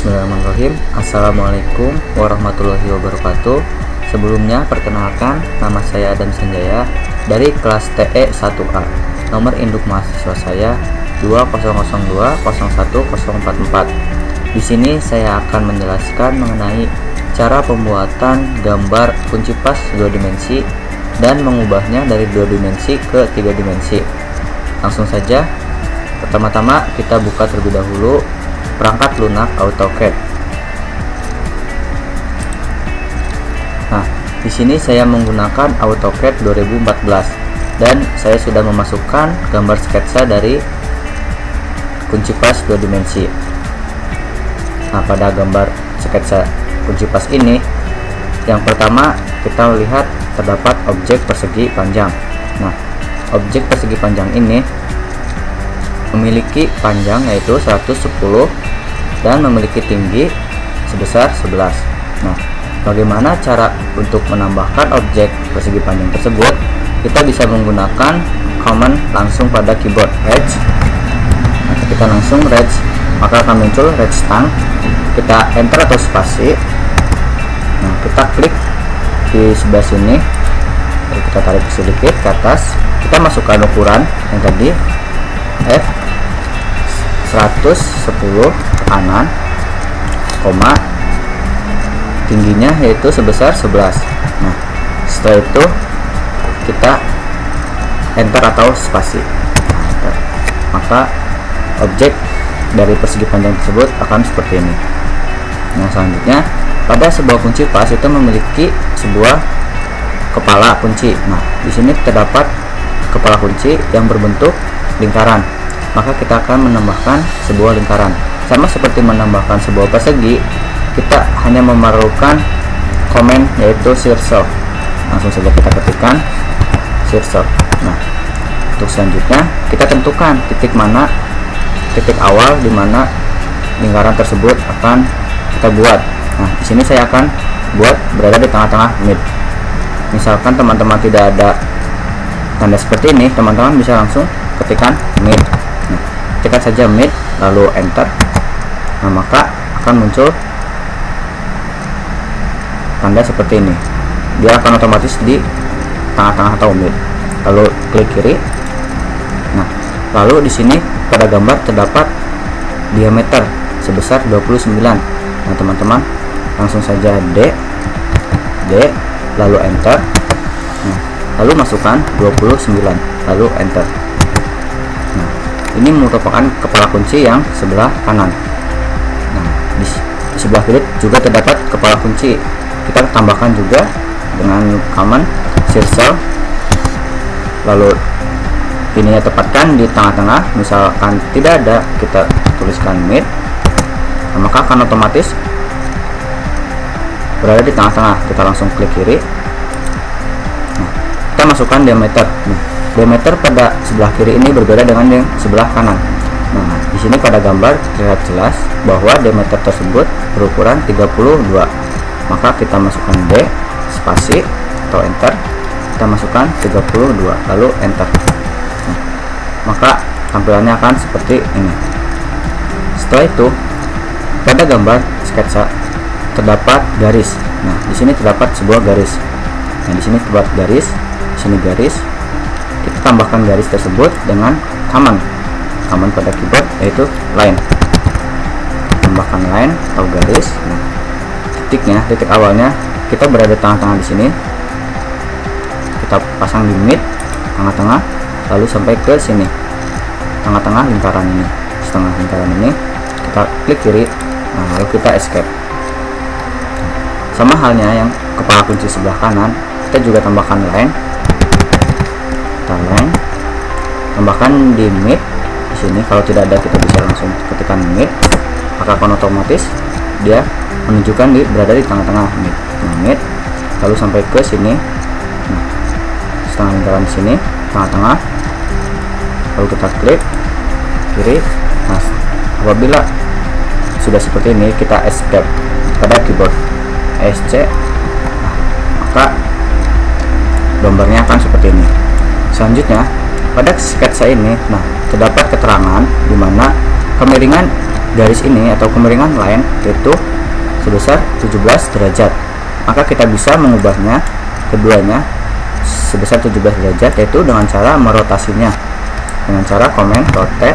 Bismillahirrahmanirrahim. Assalamualaikum warahmatullahi wabarakatuh. Sebelumnya perkenalkan, nama saya Adam Sanjaya dari kelas TE 1A. Nomor induk mahasiswa saya 2002010044. Di sini saya akan menjelaskan mengenai cara pembuatan gambar kunci pas 2 dimensi dan mengubahnya dari 2 dimensi ke 3 dimensi. Langsung saja. Pertama-tama kita buka terlebih dahulu perangkat lunak AutoCAD. Nah, di sini saya menggunakan AutoCAD 2014 dan saya sudah memasukkan gambar sketsa dari kunci pas 2 dimensi. Nah, pada gambar sketsa kunci pas ini, yang pertama kita melihat terdapat objek persegi panjang. Nah, objek persegi panjang ini memiliki panjang yaitu 110 dan memiliki tinggi sebesar 11. Nah, bagaimana cara untuk menambahkan objek persegi panjang tersebut? Kita bisa menggunakan command langsung pada keyboard Reg. Nah, ketika langsung Reg, maka akan muncul Regstang. Kita enter atau spasi. Nah, kita klik di sebelah sini, lalu kita tarik sedikit ke atas. Kita masukkan ukuran yang tadi F 110 ke kanan, koma, tingginya yaitu sebesar 11. Nah, setelah itu kita enter atau spasi. Maka objek dari persegi panjang tersebut akan seperti ini. Nah, selanjutnya pada sebuah kunci pas itu memiliki sebuah kepala kunci. Nah, di sini terdapat kepala kunci yang berbentuk lingkaran. Maka kita akan menambahkan sebuah lingkaran. Sama seperti menambahkan sebuah persegi, kita hanya memerlukan komen yaitu circle. Langsung saja kita ketikkan circle. Nah, untuk selanjutnya kita tentukan titik awal di mana lingkaran tersebut akan kita buat. Nah, di sini saya akan buat berada di tengah-tengah mid. Misalkan teman-teman tidak ada tanda seperti ini, teman-teman bisa langsung ketikkan mid. Nah, ketikkan saja mid lalu enter. Nah, maka akan muncul tanda seperti ini. Dia akan otomatis di tengah-tengah atau mid. Lalu klik kiri. Nah, lalu di sini pada gambar terdapat diameter sebesar 29. Nah, teman-teman langsung saja D lalu enter. Nah, lalu masukkan 29 lalu enter. Nah, ini merupakan kepala kunci yang sebelah kanan. Nah, di sebelah kiri juga terdapat kepala kunci. Kita tambahkan juga dengan command circle, lalu ininya tepatkan di tengah-tengah. Misalkan tidak ada, kita tuliskan mid. Nah, maka akan otomatis berada di tengah-tengah. Kita langsung klik kiri. Nah, kita masukkan diameter. Nah, diameter pada sebelah kiri ini berbeda dengan yang sebelah kanan. Nah, di sini pada gambar terlihat jelas bahwa diameter tersebut berukuran 32. Maka kita masukkan D spasi atau enter. Kita masukkan 32 lalu enter. Nah, maka tampilannya akan seperti ini. Setelah itu pada gambar sketsa terdapat garis. Nah, di sini terdapat sebuah garis. Nah, di sini terdapat garis, di sini garis. Kita tambahkan garis tersebut dengan command pada keyboard yaitu line. Tambahkan line atau garis. Nah, titik awalnya kita berada di tengah-tengah di sini. Kita pasang di mid tengah-tengah lalu sampai ke sini tengah-tengah lingkaran ini. Setengah lingkaran ini kita klik kiri. Nah, lalu kita escape. Sama halnya yang kepala kunci sebelah kanan, kita juga tambahkan line. Line, tambahkan di mid di sini. Kalau tidak ada, kita bisa langsung ketikkan mid, maka akan otomatis dia menunjukkan berada di tengah-tengah mid. Nah, mid lalu sampai ke sini. Nah, setengah lingkaran sini tengah-tengah, lalu kita klik kiri. Nah, apabila sudah seperti ini, kita escape pada keyboard SC. Nah, maka gambarnya akan seperti ini. Selanjutnya pada sketsa ini, nah, terdapat keterangan di mana kemiringan garis ini atau kemiringan line itu sebesar 17 derajat, maka kita bisa mengubahnya keduanya sebesar 17 derajat, yaitu dengan cara merotasinya dengan cara komen rotate.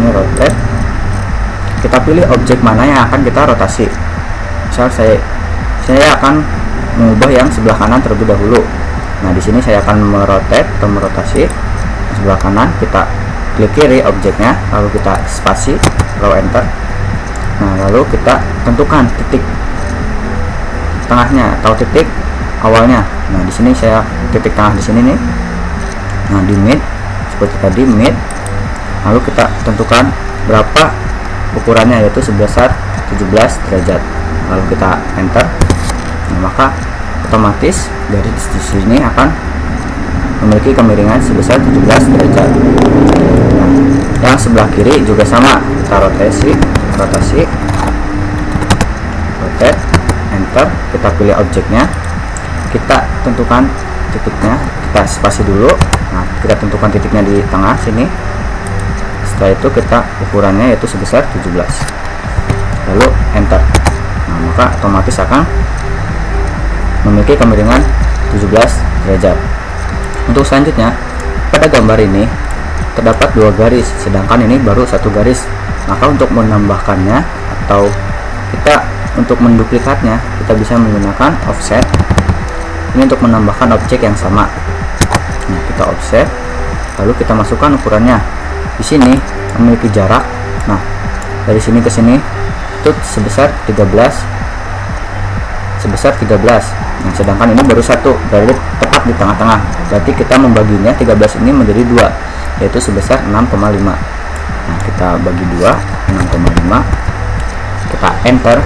Ini rotate, kita pilih objek mana yang akan kita rotasi. Misal saya akan mengubah yang sebelah kanan terlebih dahulu. Nah, di sini saya akan merotate atau merotasi sebelah kanan. Kita klik kiri objeknya, lalu kita spasi, lalu enter. Nah, lalu kita tentukan titik tengahnya atau titik awalnya. Nah, di sini saya titik tengah di sini nih. Nah, di mid seperti tadi mid. Lalu kita tentukan berapa ukurannya, yaitu sebesar 17 derajat. Lalu kita enter. Nah, maka otomatis dari di sini akan memiliki kemiringan sebesar 17 derajat. Nah, yang sebelah kiri juga sama, kita rotasi, rotate, enter. Kita pilih objeknya, kita tentukan titiknya, kita spasi dulu. Nah, kita tentukan titiknya di tengah sini. Setelah itu kita ukurannya yaitu sebesar 17, lalu enter. Nah, maka otomatis akan memiliki kemiringan 17 derajat. Untuk selanjutnya, pada gambar ini terdapat 2 garis, sedangkan ini baru 1 garis. Maka untuk menambahkannya atau kita untuk menduplikatnya, kita bisa menggunakan offset. Ini untuk menambahkan objek yang sama. Nah, kita offset, lalu kita masukkan ukurannya. Di sini memiliki jarak. Nah, dari sini ke sini itu sebesar 13. Nah, sedangkan ini baru 1, berarti tepat di tengah-tengah. Berarti kita membaginya 13 ini menjadi 2, yaitu sebesar 6,5. Nah, kita bagi 2, 6,5. Kita enter.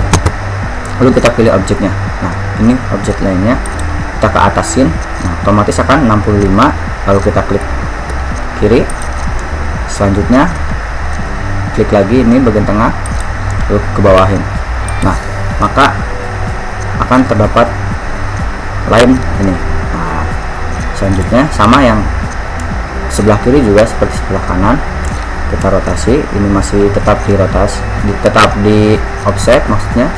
Lalu kita pilih objeknya. Nah, ini objek lainnya kita ke atasin. Nah, otomatis akan 65. Lalu kita klik kiri. Selanjutnya klik lagi ini bagian tengah, lalu ke bawahin. Nah, maka akan terdapat line ini. Nah, selanjutnya sama yang sebelah kiri juga seperti sebelah kanan, kita rotasi. Ini masih tetap dirotasi, tetap di offset, maksudnya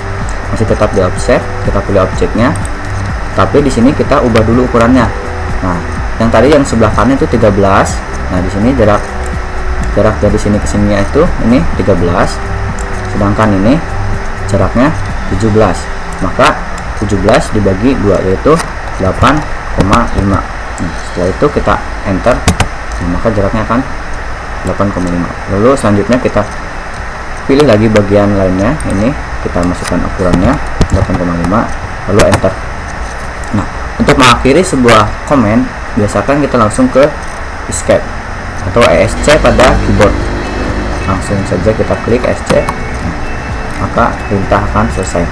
masih tetap di offset. Kita pilih objeknya, tapi di sini kita ubah dulu ukurannya. Nah, yang tadi yang sebelah kanan itu 13. Nah, di sini jarak dari sini ke sini itu ini 13, sedangkan ini jaraknya 17. Maka 17 dibagi 2 yaitu 8,5. Nah, setelah itu kita enter. Nah, maka jaraknya akan 8,5. Lalu selanjutnya kita pilih lagi bagian lainnya, ini kita masukkan ukurannya 8,5, lalu enter. Nah, untuk mengakhiri sebuah komen, biasakan kita langsung ke escape atau ESC pada keyboard. Langsung saja kita klik ESC. Nah, maka perintah akan selesai.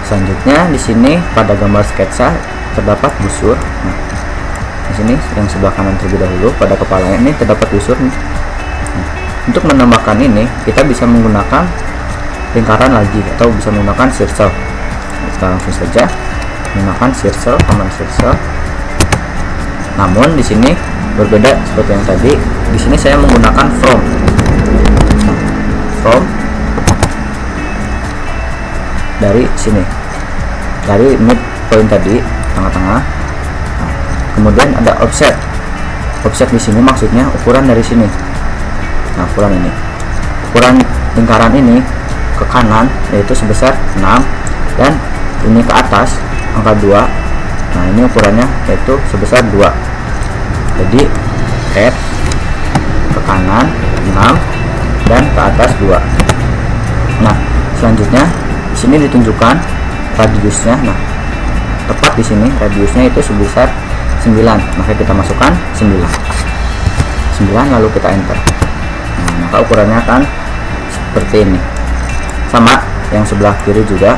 Selanjutnya di sini pada gambar sketsa terdapat busur. Nah, di sini yang sebelah kanan terlebih dahulu pada kepalanya ini terdapat busur nih. Nah, untuk menambahkan ini kita bisa menggunakan lingkaran lagi atau bisa menggunakan circle. Kita langsung saja menggunakan circle, command circle. Namun di sini berbeda seperti yang tadi. Di sini saya menggunakan from dari sini, dari mid point tadi tengah-tengah. Nah, kemudian ada offset. Offset di sini maksudnya ukuran dari sini. Nah, ukuran ini, ukuran lingkaran ini ke kanan yaitu sebesar 6, dan ini ke atas angka 2. Nah, ini ukurannya yaitu sebesar 2. Jadi add ke kanan 6 dan ke atas 2. Nah, selanjutnya di sini ditunjukkan radiusnya. Nah, tepat di sini radiusnya itu sebesar 9. Maka kita masukkan 9, lalu kita enter. Nah, maka ukurannya akan seperti ini. Sama yang sebelah kiri juga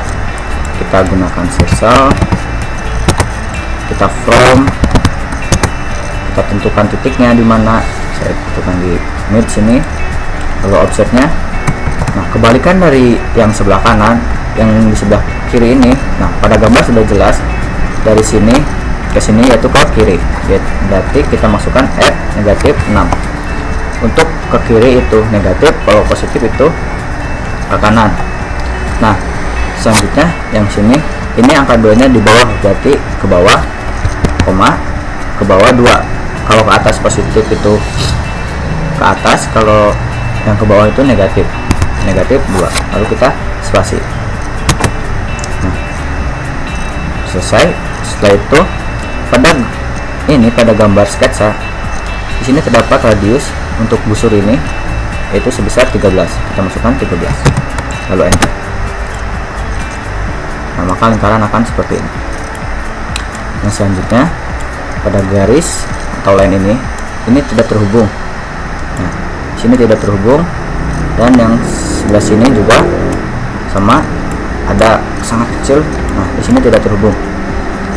kita gunakan circle, kita from, kita tentukan titiknya di mana. Saya tentukan di mid sini, lalu offsetnya. Nah, kebalikan dari yang sebelah kanan, yang di sebelah kiri ini. Nah, pada gambar sudah jelas dari sini ke sini yaitu ke kiri. Berarti kita masukkan -6. untuk ke kiri itu negatif, kalau positif itu ke kanan. Nah, selanjutnya yang sini ini angka 2 nya di bawah, berarti ke bawah, koma, ke bawah 2. Kalau ke atas positif itu ke atas, kalau yang ke bawah itu negatif, negatif 2. Lalu kita spasi. Nah, selesai. Setelah itu pada gambar sketsa di sini terdapat radius untuk busur ini yaitu sebesar 13. Kita masukkan 13, lalu enter. Nah, maka lingkaran akan seperti ini. Yang selanjutnya pada garis atau line ini tidak terhubung. Nah, di sini tidak terhubung, dan yang sebelah sini juga sama, ada sangat kecil. Nah, di sini tidak terhubung.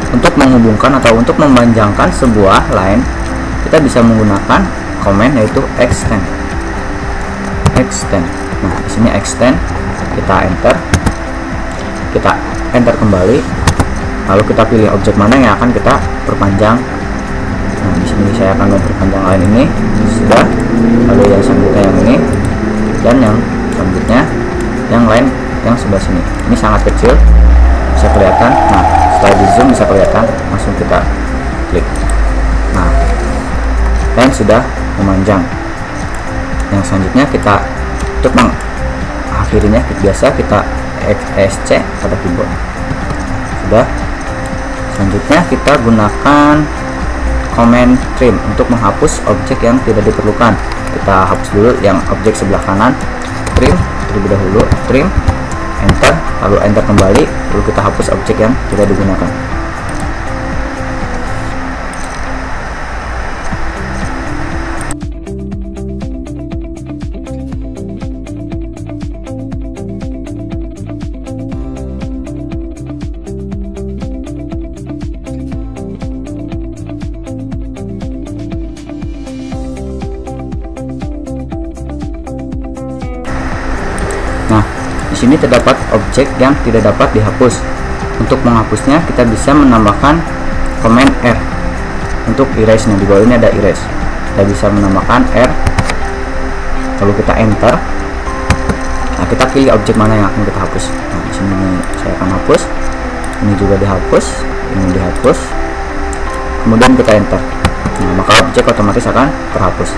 Untuk menghubungkan atau untuk memanjangkan sebuah line, kita bisa menggunakan command yaitu extend. Nah, di sini extend, kita enter kembali, lalu kita pilih objek mana yang akan kita perpanjang. Nah, di sini saya akan memperpanjang line ini, sudah. Lalu yang selanjutnya yang ini, dan yang selanjutnya yang line yang sebelah sini. Ini sangat kecil, bisa kelihatan. Nah, setelah di zoom bisa kelihatan, langsung kita klik. Nah, dan sudah memanjang. Yang selanjutnya kita untuk mengakhirinya biasa kita ESC pada keyboard. Sudah. Selanjutnya kita gunakan command trim untuk menghapus objek yang tidak diperlukan. Kita hapus dulu yang objek sebelah kanan, trim terlebih dahulu, trim, enter, lalu enter kembali, lalu kita hapus objek yang tidak digunakan. Nah, di sini terdapat objek yang tidak dapat dihapus. Untuk menghapusnya kita bisa menambahkan command R untuk erase. Nah, di bawah ini ada erase. Kita bisa menambahkan R, lalu kita enter. Nah, kita pilih objek mana yang akan kita hapus. Nah, di sini saya akan hapus. Ini juga dihapus, ini dihapus. Kemudian kita enter. Nah, maka objek otomatis akan terhapus.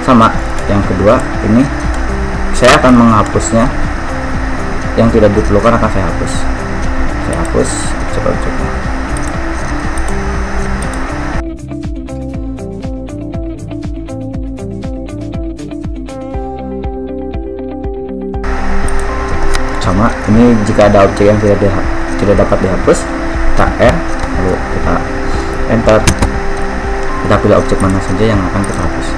Sama yang kedua, ini saya akan menghapusnya, yang tidak diperlukan akan saya hapus. Saya hapus objek-objeknya. Sama, ini jika ada objek yang tidak dapat dihapus, kita R, lalu kita enter. Kita pilih objek mana saja yang akan kita hapus.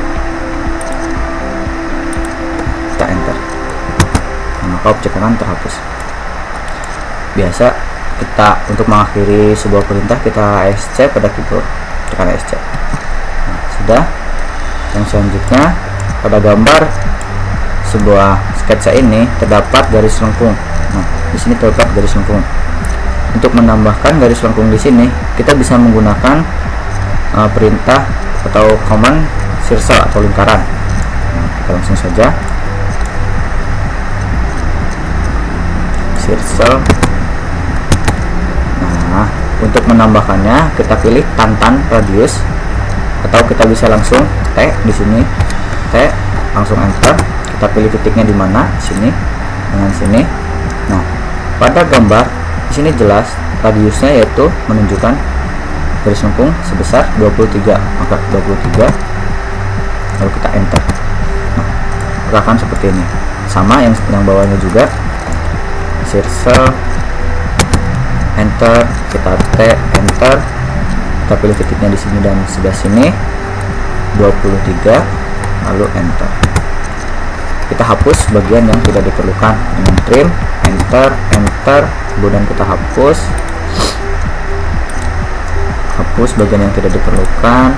Enter. Nah, maka objek akan terhapus. Biasa kita untuk mengakhiri sebuah perintah kita ESC pada keyboard, tekan ESC. Nah, sudah. Yang selanjutnya pada gambar sebuah sketsa ini terdapat garis lengkung. Nah, di sini terdapat garis lengkung. Untuk menambahkan garis lengkung di sini kita bisa menggunakan perintah atau command circle atau lingkaran. Nah, kita langsung saja circle. Nah, untuk menambahkannya kita pilih tantan radius, atau kita bisa langsung T di sini, T, langsung enter. Kita pilih titiknya di mana, sini dengan sini. Nah, pada gambar di sini jelas radiusnya yaitu menunjukkan garis lengkung sebesar 23, maka 23, lalu kita enter. Nah, akan seperti ini. Sama yang bawahnya juga, circle, enter, kita T, enter, kita pilih titiknya di sini dan sebelah sini 23, lalu enter. Kita hapus bagian yang tidak diperlukan dengan trim, enter, kemudian kita hapus bagian yang tidak diperlukan.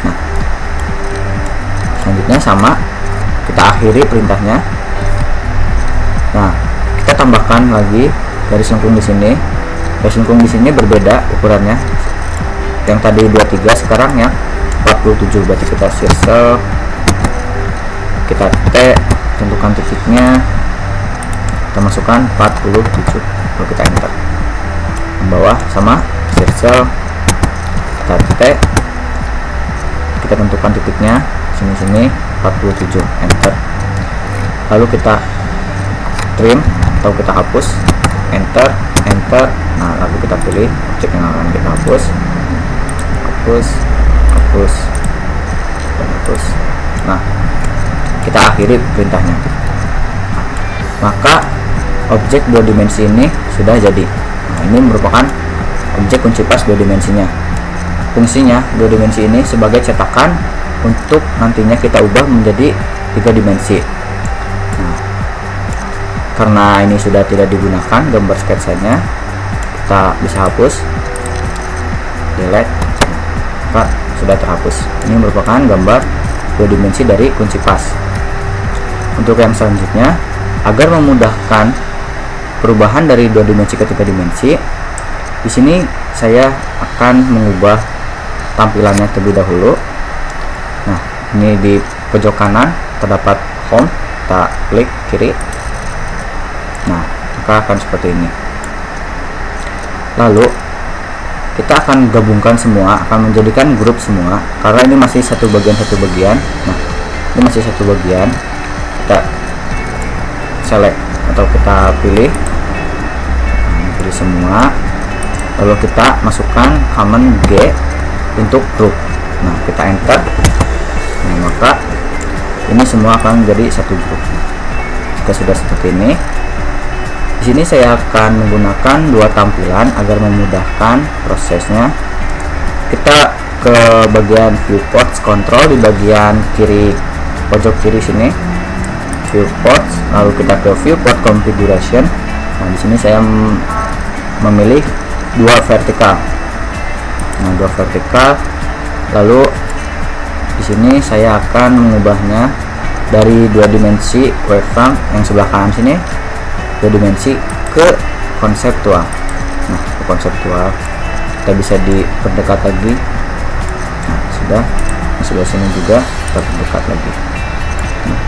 Nah, selanjutnya sama, kita akhiri perintahnya. Nah, kita tambahkan lagi garis lengkung di sini. Garis lengkung di sini berbeda ukurannya. Yang tadi 23, sekarang yang 47, berarti kita circle, kita T, tentukan titiknya, kita masukkan 47, lalu kita enter. Yang bawah sama circle, kita T, kita tentukan titiknya sini 47, enter. Lalu kita trim atau kita hapus, enter. Nah, lalu kita pilih objek yang akan kita hapus, hapus. Nah, kita akhiri perintahnya. Maka objek 2 dimensi ini sudah jadi. Nah, ini merupakan objek kunci pas 2 dimensinya. Fungsinya 2 dimensi ini sebagai cetakan untuk nantinya kita ubah menjadi 3 dimensi. Nah, karena ini sudah tidak digunakan gambar sketsanya, kita bisa hapus, delete, maka sudah terhapus. Ini merupakan gambar 2 dimensi dari kunci pas. Untuk yang selanjutnya, agar memudahkan perubahan dari 2 dimensi ke 3 dimensi, di sini saya akan mengubah tampilannya terlebih dahulu. Nah, ini di pojok kanan terdapat home, kita klik kiri. Nah, maka akan seperti ini. Lalu kita akan gabungkan semua, akan menjadikan grup semua, karena ini masih satu bagian. Nah, ini masih satu bagian. Kita select atau kita pilih, pilih semua, lalu kita masukkan command G untuk grup. Nah, kita enter. Nah, maka ini semua akan menjadi satu grup. Jika sudah seperti ini, di sini saya akan menggunakan 2 tampilan agar memudahkan prosesnya. Kita ke bagian viewport control di bagian kiri, pojok kiri sini, viewport, lalu kita ke viewport configuration. Nah, di sini saya memilih 2 vertikal. Nah, 2 vertikal. Lalu di sini saya akan mengubahnya dari 2 dimensi wavefront yang sebelah kanan sini, 2 dimensi ke konseptual. Nah, ke konseptual kita bisa diperdekat lagi. Nah, sudah. Di sebelah sini juga kita perdekat lagi. Nah,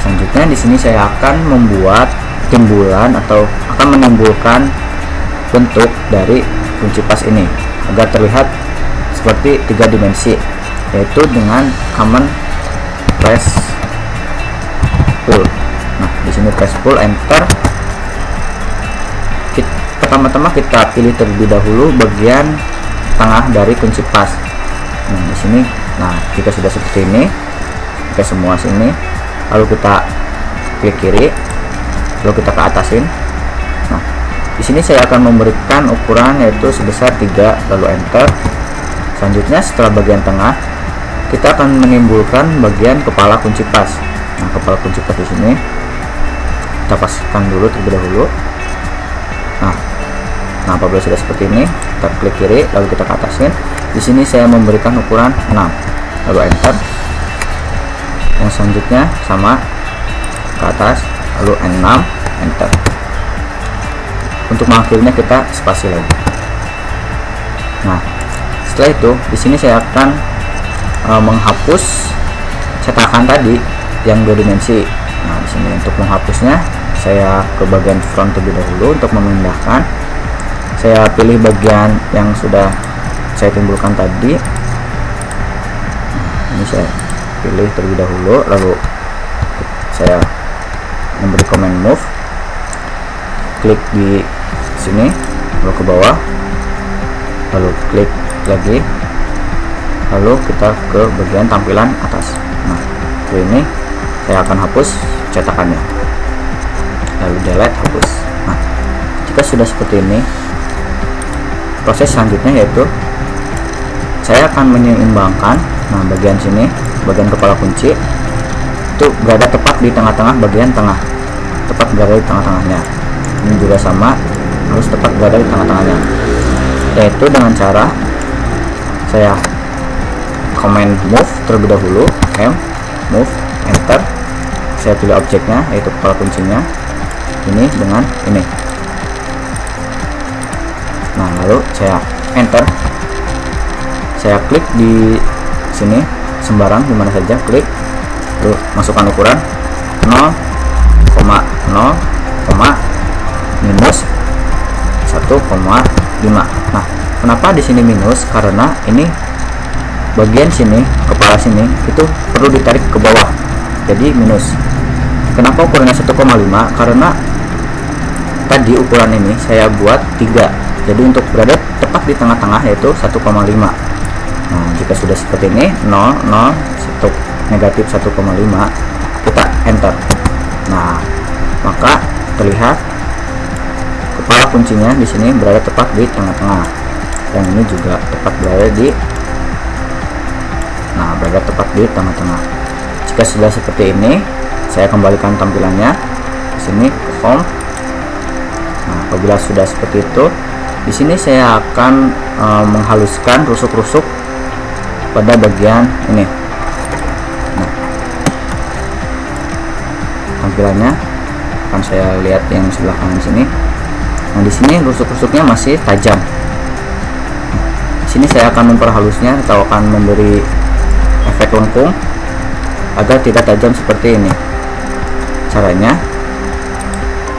selanjutnya di sini saya akan membuat timbulan atau akan menimbulkan bentuk dari kunci pas ini agar terlihat seperti 3 dimensi, yaitu dengan command press pull. Nah, di sini press pull, enter. Pertama-tama kita pilih terlebih dahulu bagian tengah dari kunci pas. Nah, di sini. Nah, jika sudah seperti ini, ke semua sini, lalu kita klik kiri, lalu kita ke atasin. Nah, di sini saya akan memberikan ukuran yaitu sebesar 3, lalu enter. Selanjutnya setelah bagian tengah, kita akan menimbulkan bagian kepala kunci pas. Nah, kepala kunci pas di sini kita paskan dulu terlebih dahulu. Nah, apabila sudah seperti ini, kita klik kiri, lalu kita ke atasin. Di sini saya memberikan ukuran 6, lalu enter. Yang selanjutnya sama, ke atas, lalu N6, enter. Untuk mengakhirinya kita spasi lagi. Nah, setelah itu di sini saya akan menghapus cetakan tadi yang 2 dimensi. Nah, di sini untuk menghapusnya saya ke bagian front terlebih dahulu untuk memindahkan. Saya pilih bagian yang sudah saya timbulkan tadi. Ini saya pilih terlebih dahulu, lalu saya memberi command move, klik di sini, lalu ke bawah, lalu klik lagi, lalu kita ke bagian tampilan atas. Nah, ini saya akan hapus cetakannya, lalu delete, hapus. Nah, jika sudah seperti ini, proses selanjutnya yaitu saya akan menyeimbangkan. Nah, bagian sini, bagian kepala kunci itu berada tepat di tengah-tengah bagian tengah, tepat berada di tengah-tengahnya. Ini juga sama, harus tepat berada di tengah-tengahnya, yaitu dengan cara saya command move terlebih dahulu, move, enter. Saya pilih objeknya yaitu kepala kuncinya ini dengan ini. Nah, lalu saya enter, saya klik di sini sembarang dimana saja, klik, lalu masukkan ukuran 0,0, minus 1,5. Nah, kenapa di sini minus? Karena ini bagian sini, kepala sini itu perlu ditarik ke bawah, jadi minus. Kenapa ukurannya 1,5? Karena tadi ukuran ini saya buat 3, jadi untuk berada tepat di tengah-tengah yaitu 1,5. Nah, jika sudah seperti ini 0, 0, negatif 1,5, kita enter. Nah, maka terlihat kepala kuncinya di sini berada tepat di tengah-tengah, yang ini juga tepat berada di tengah-tengah. Jika sudah seperti ini, saya kembalikan tampilannya di sini ke home. Nah, apabila sudah seperti itu, di sini saya akan menghaluskan rusuk-rusuk pada bagian ini. Nah, tampilannya akan saya lihat yang sebelah kanan sini. Nah, di sini rusuk-rusuknya masih tajam. Di sini saya akan memperhalusnya atau akan memberi efek lengkung agar tidak tajam seperti ini. Caranya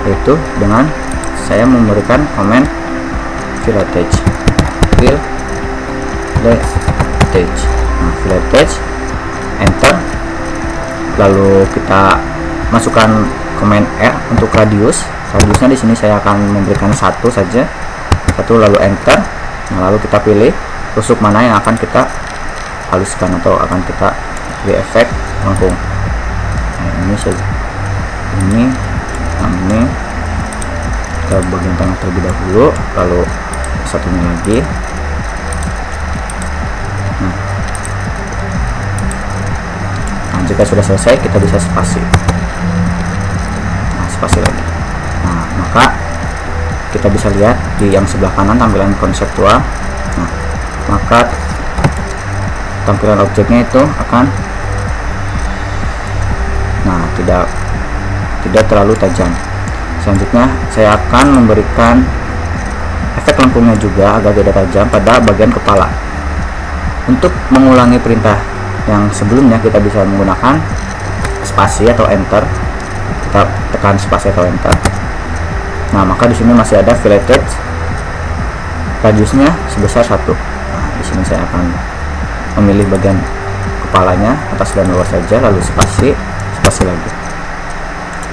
yaitu dengan saya memberikan komen fillet edge. Nah, fillet edge, enter, lalu kita masukkan komen R untuk radiusnya di sini saya akan memberikan 1 saja, 1, lalu enter. Nah, lalu kita pilih rusuk mana yang akan kita haluskan atau akan kita beri efek lengkung. Nah, ini saja, ini kita bagian tengah terlebih dahulu, lalu satunya lagi. Nah, jika sudah selesai kita bisa spasi. Nah, spasi lagi. Nah, maka kita bisa lihat di yang sebelah kanan tampilan konseptual. Nah, maka tampilan objeknya itu akan tidak terlalu tajam. Selanjutnya saya akan memberikan efek lengkungnya juga agar tidak tajam pada bagian kepala. Untuk mengulangi perintah yang sebelumnya kita bisa menggunakan spasi atau enter. Kita tekan spasi atau enter. Nah, maka di sini masih ada fillet edge, radiusnya sebesar 1. Nah, di sini saya akan memilih bagian kepalanya atas dan bawah saja, lalu spasi lagi.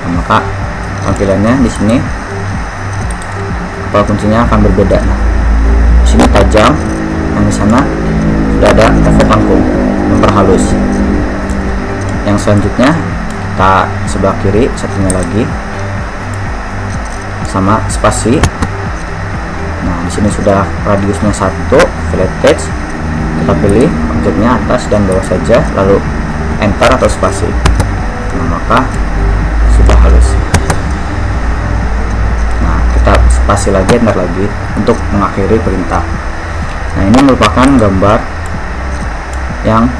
Nah, maka tampilannya di sini kepala kuncinya akan berbeda. Nah, di sini tajam, yang di sana sudah ada efek lengkung memperhalus. Yang selanjutnya kita sebelah kiri, satunya lagi sama spasi. Nah, di sini sudah radiusnya 1, fillet edge. Kita pilih objeknya atas dan bawah saja, lalu enter atau spasi. Nah, maka sudah halus. Nah, kita spasi lagi, enter lagi untuk mengakhiri perintah. Nah, ini merupakan gambar yang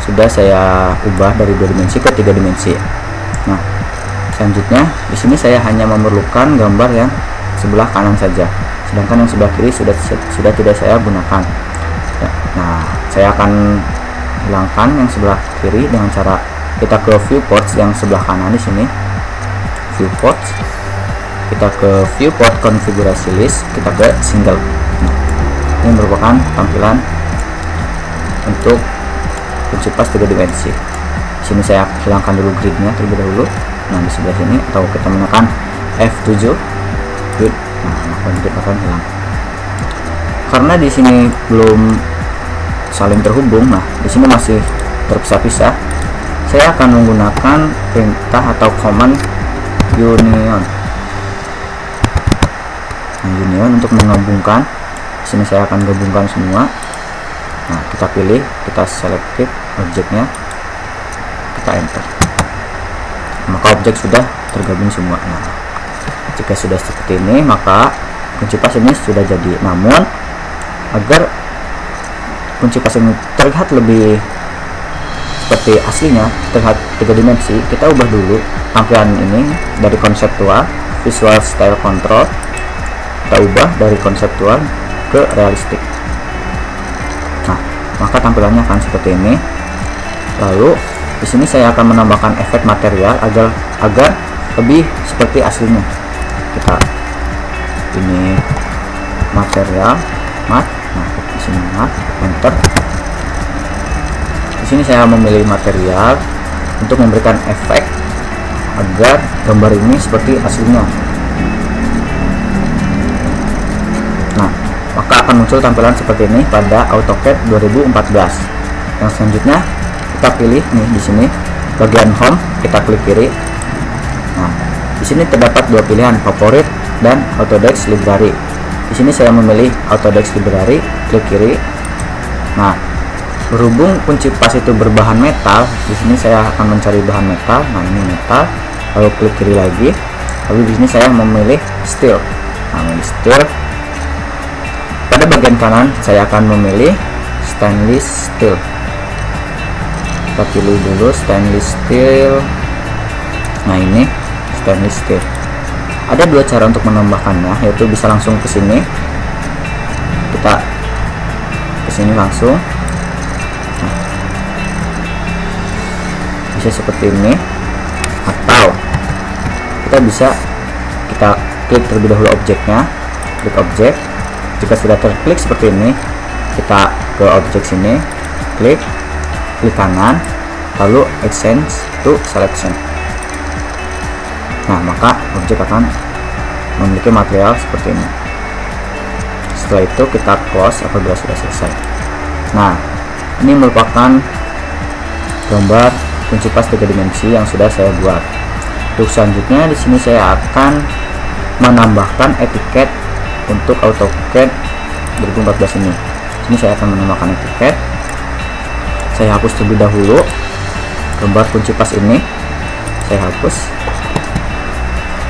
sudah saya ubah dari 2 dimensi ke 3 dimensi. Nah, selanjutnya di sini saya hanya memerlukan gambar yang sebelah kanan saja, sedangkan yang sebelah kiri sudah tidak saya gunakan. Ya, nah, saya akan hilangkan yang sebelah kiri dengan cara kita ke viewports yang sebelah kanan di sini. Viewports, kita ke viewport konfigurasi list, kita ke single. Nah, ini merupakan tampilan untuk kunci pas 3 dimensi. Di sini saya hilangkan dulu gridnya terlebih dahulu. Nah, di sebelah sini, atau kita menekan F7 grid. Nah, maka grid akan hilang. Karena di sini belum saling terhubung, nah di sini masih terpisah-pisah, saya akan menggunakan perintah atau command union. Nah, union untuk menggabungkan. Di sini saya akan gabungkan semua. Nah, kita pilih, kita selektif objeknya, kita enter. Maka objek sudah tergabung semua. Nah, jika sudah seperti ini, maka kunci pas ini sudah jadi. Namun agar kunci pas ini terlihat lebih seperti aslinya, terlihat 3 dimensi, kita ubah dulu tampilan ini dari konseptual, visual style control, kita ubah dari konseptual ke realistik. Nah, maka tampilannya akan seperti ini. Lalu di sini saya akan menambahkan efek material agar lebih seperti aslinya. Kita ini material mat, nah di sini mat, enter. Di sini saya memilih material untuk memberikan efek agar gambar ini seperti aslinya. Nah, maka akan muncul tampilan seperti ini pada AutoCAD 2014. Yang selanjutnya kita pilih nih di sini bagian home, kita klik kiri. Nah, di sini terdapat dua pilihan, favorit dan Autodesk Library. Di sini saya memilih Autodesk Library, klik kiri. Nah, berhubung kunci pas itu berbahan metal, di sini saya akan mencari bahan metal. Nah, ini metal, lalu klik kiri lagi. Lalu di sini saya memilih steel. Nah, memilih steel. Pada bagian kanan saya akan memilih stainless steel. Kita pilih dulu stainless steel. Nah, ini stainless steel. Ada dua cara untuk menambahkannya, yaitu bisa langsung ke sini. Kita ke sini langsung. Bisa seperti ini, atau kita klik terlebih dahulu objeknya, klik objek. Jika sudah terklik seperti ini, kita ke objek sini, klik kanan, lalu exchange to selection. Nah, maka objek akan memiliki material seperti ini. Setelah itu kita close apabila sudah selesai. Nah, ini merupakan gambar kunci pas 3 dimensi yang sudah saya buat. Untuk selanjutnya di sini saya akan menambahkan etiket untuk AutoCAD 2014 ini. Sini saya akan menambahkan etiket. Saya hapus terlebih dahulu gambar kunci pas ini. Saya hapus.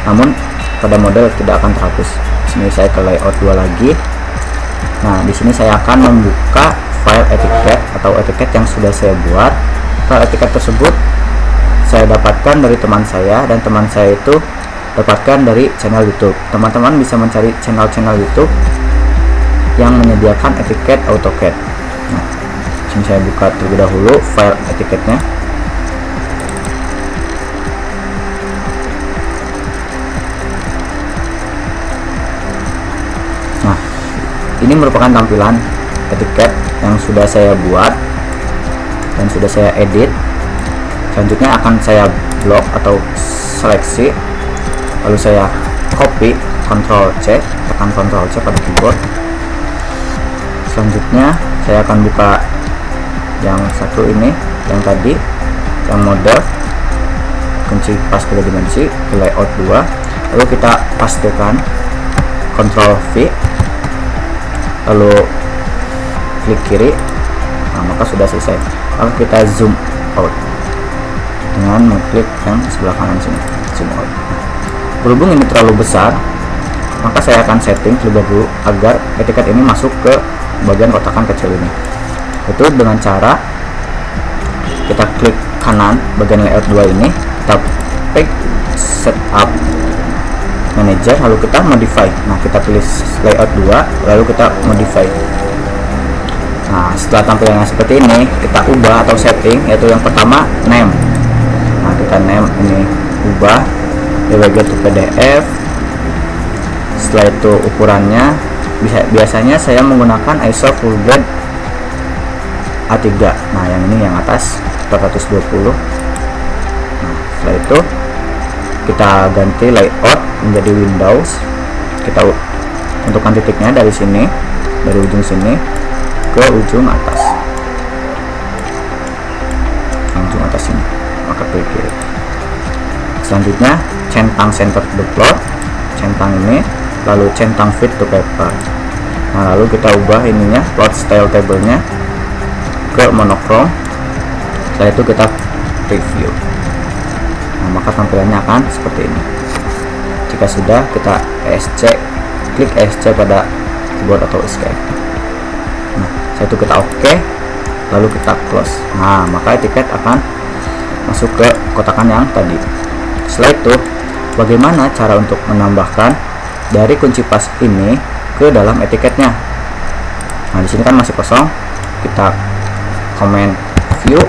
Namun pada model tidak akan terhapus. Sini saya ke layout 2 lagi. Nah, di sini saya akan membuka file etiket atau etiket yang sudah saya buat. File etiket tersebut saya dapatkan dari teman saya, dan teman saya itu dapatkan dari channel YouTube. Teman-teman bisa mencari channel-channel YouTube yang menyediakan etiket AutoCAD. Nah, sini saya buka terlebih dahulu file etiketnya. Nah, ini merupakan tampilan etiket yang sudah saya buat dan sudah saya edit. Selanjutnya akan saya blok atau seleksi, lalu saya copy, Ctrl C, tekan Ctrl C pada keyboard. Selanjutnya saya akan buka yang satu ini, yang tadi, yang model kunci pas 3 dimensi, ke layout 2, lalu kita pastekan, Ctrl V, lalu klik kiri. Nah, maka sudah selesai. Lalu kita zoom out dengan mengklik yang sebelah kanan sini, zoom out. Berhubung ini terlalu besar, maka saya akan setting terlebih dahulu agar etiket ini masuk ke bagian kotakan kecil ini. Itu dengan cara kita klik kanan bagian layout 2 ini, kita pick setup manager, lalu kita modify. Nah, kita pilih layout 2, lalu kita modify. Nah, setelah tampilannya seperti ini, kita ubah atau setting, yaitu yang pertama name. Nah, kita name ini ubah DWG to PDF. Setelah itu ukurannya biasanya saya menggunakan ISO full grade A3. Nah, yang ini yang atas 420. Nah, setelah itu kita ganti layout menjadi Windows. Kita tentukan titiknya dari sini, dari ujung sini ke ujung atas, ujung atas ini, maka klik kiri. Selanjutnya centang center to the plot, centang ini, lalu centang fit to paper. Nah, lalu kita ubah ininya, plot style table-nya ke monochrome. Setelah itu kita preview. Nah, maka tampilannya akan seperti ini. Jika sudah, kita ESC, klik ESC pada keyboard atau escape. Nah, setelah itu kita OK, lalu kita close. Nah, maka etiket akan masuk ke kotakan yang tadi. Setelah itu, bagaimana cara untuk menambahkan dari kunci pas ini ke dalam etiketnya? Nah, di sini kan masih kosong, kita command view,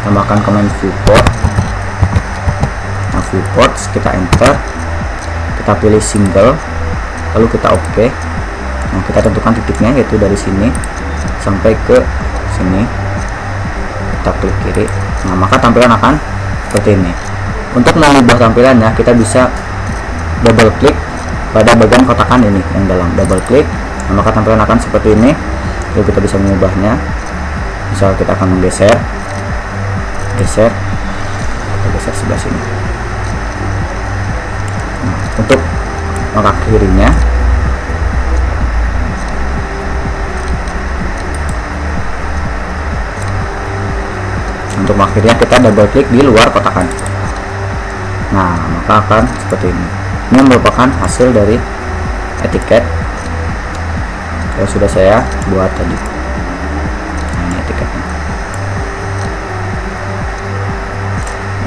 tambahkan command viewport. Nah, viewport kita enter, kita pilih single, lalu kita oke. Nah, kita tentukan titiknya yaitu dari sini sampai ke sini, kita klik kiri. Nah, maka tampilan akan seperti ini. Untuk mengubah tampilannya, kita bisa double klik pada bagian kotakan ini yang dalam, double klik. Nah, maka tampilan akan seperti ini. Lalu kita bisa mengubahnya. Misal kita akan menggeser, kita geser sebelah sini. Nah, untuk mengakhirinya, kita double klik di luar kotakan. Nah, maka akan seperti ini. Ini merupakan hasil dari etiket yang sudah saya buat tadi. Nah, ini etiketnya.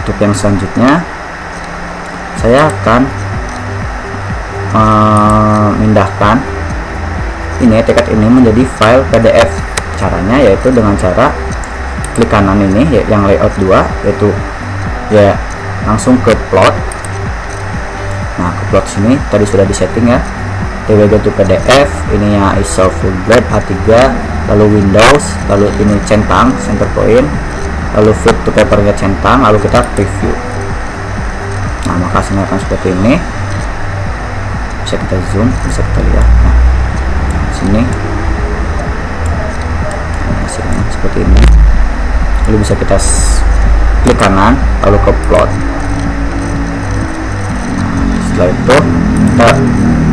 Untuk yang selanjutnya, saya akan memindahkan ini etiket ini menjadi file PDF. Caranya yaitu dengan cara klik kanan ini yang layout 2, yaitu ya langsung ke plot. Nah, ke plot sini tadi sudah disetting ya, go to PDF, ininya ISO full blade A3, lalu Windows, lalu ini centang center point, lalu flip to papernya centang, lalu kita preview. Nah, maka hasilnya akan seperti ini. Bisa kita zoom, bisa kita lihat. Nah, sini hasilnya seperti ini. Lalu bisa kita klik kanan, lalu ke plot. Nah, setelah itu kita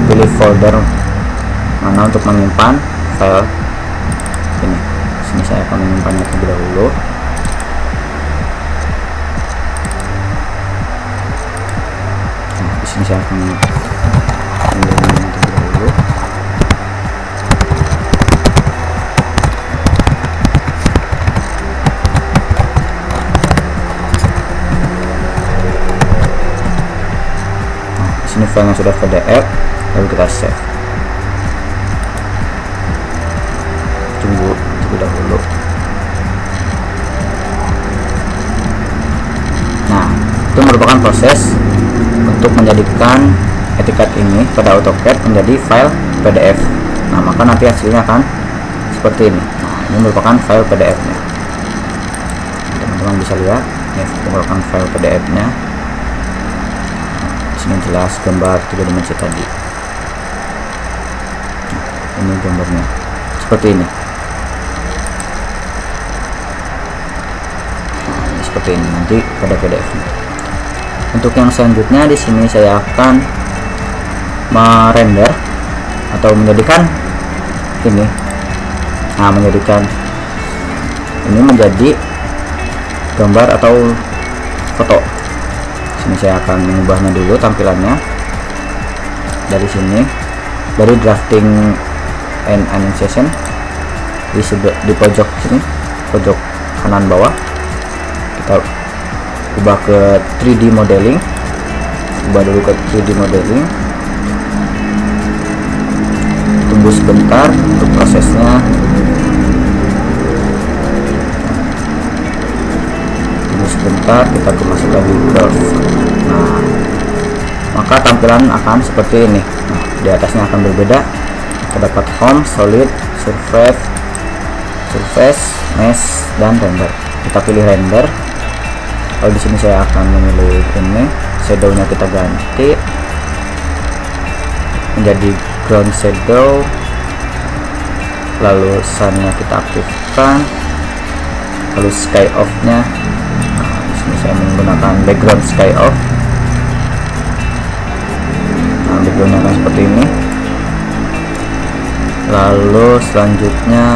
pilih folder mana untuk menyimpan file ini. Sini saya akan menyimpannya terlebih dahulu. Nah, di sini saya akan menyimpannya terlebih dahulu. Ini filenya sudah PDF, lalu kita save. Tunggu terlebih dahulu. Nah, itu merupakan proses untuk menjadikan etiket ini pada AutoCAD menjadi file PDF. Nah, maka nanti hasilnya akan seperti ini. Nah, ini merupakan file PDF-nya. Teman-teman bisa lihat, ini merupakan file PDF-nya. Sini jelas gambar 3 dimensi tadi. Nah, ini gambarnya seperti ini. Nah, ini seperti ini nanti pada PDF-nya. Untuk yang selanjutnya di sini saya akan merender atau menjadikan ini. Nah, menjadikan ini menjadi gambar atau foto. Sini saya akan mengubahnya dulu tampilannya. Dari sini, dari drafting and annexation, di pojok sini, pojok kanan bawah, kita ubah ke 3D modeling. Ubah dulu ke 3D modeling. Tunggu sebentar untuk prosesnya. Sebentar, kita masuk lagi curve. Nah, maka tampilan akan seperti ini. Nah, di atasnya akan berbeda. Terdapat home, solid, surface, mesh, dan render. Kita pilih render. Lalu di sini saya akan memilih ini. Shadownya kita ganti menjadi ground shadow. Lalu sunnya kita aktifkan. Lalu sky off-nya. Saya menggunakan background sky off. Nah, backgroundnya akan seperti ini. Lalu selanjutnya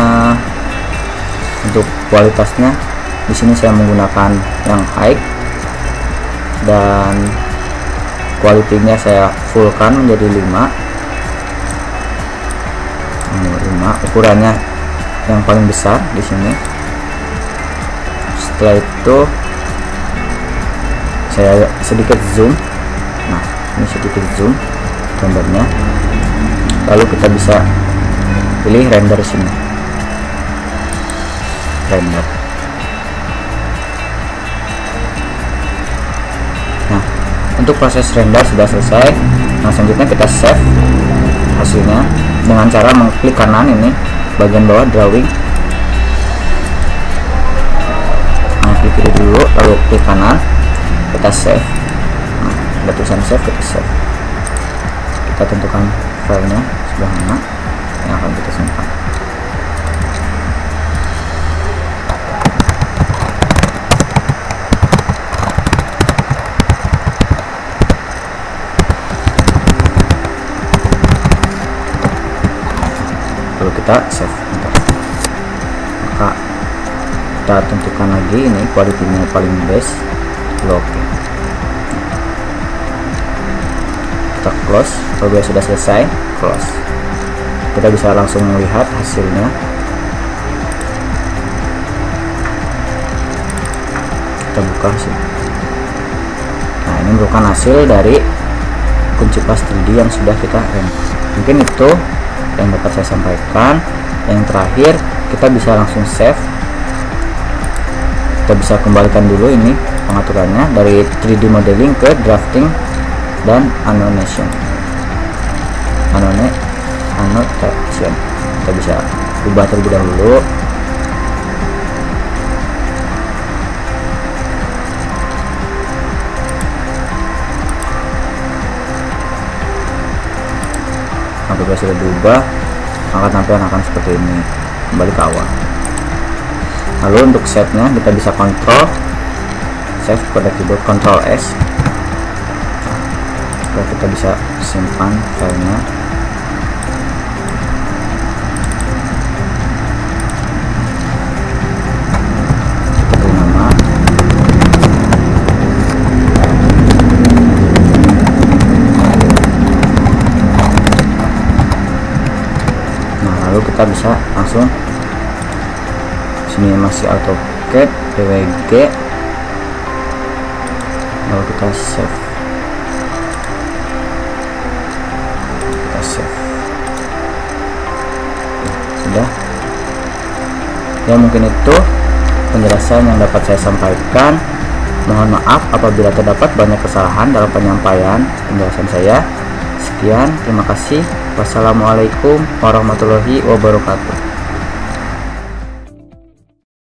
untuk kualitasnya, di sini saya menggunakan yang high dan quality-nya saya fullkan menjadi 5. Ini 5 ukurannya yang paling besar di sini. Setelah itu saya sedikit zoom. Nah, ini sedikit zoom gambarnya. Lalu kita bisa pilih render sini. render. Nah, untuk proses render sudah selesai. Nah, selanjutnya kita save hasilnya dengan cara mengklik kanan ini bagian bawah drawing. Nah, klik kiri dulu lalu klik kanan, kita save. Nah, ada tulisan save, kita save. Kita tentukan filenya sebelah mana yang akan kita simpan. Lalu kita save. Maka kita tentukan lagi ini kualitinya paling best. Lalu oke. Kita close. Kalau sudah selesai, close. Kita bisa langsung melihat hasilnya. Kita buka sih. Nah, ini merupakan hasil dari kunci pas 3D yang sudah kita render. Mungkin itu yang dapat saya sampaikan. Yang terakhir, kita bisa langsung save. Kita bisa kembalikan dulu ini pengaturannya dari 3D modeling ke drafting dan annotation. Kita bisa ubah terlebih dahulu. Apabila sudah diubah, maka tampilan akan seperti ini, kembali ke awal. Lalu untuk save-nya kita bisa kontrol save pada keyboard Ctrl S. Lalu kita bisa simpan filenya. Kita beri nama. Nah, lalu kita bisa langsung sini masih AutoCAD PWG, lalu kita save. Sudah ya, mungkin itu penjelasan yang dapat saya sampaikan. Mohon maaf apabila terdapat banyak kesalahan dalam penyampaian penjelasan saya. Sekian, terima kasih. Wassalamualaikum warahmatullahi wabarakatuh.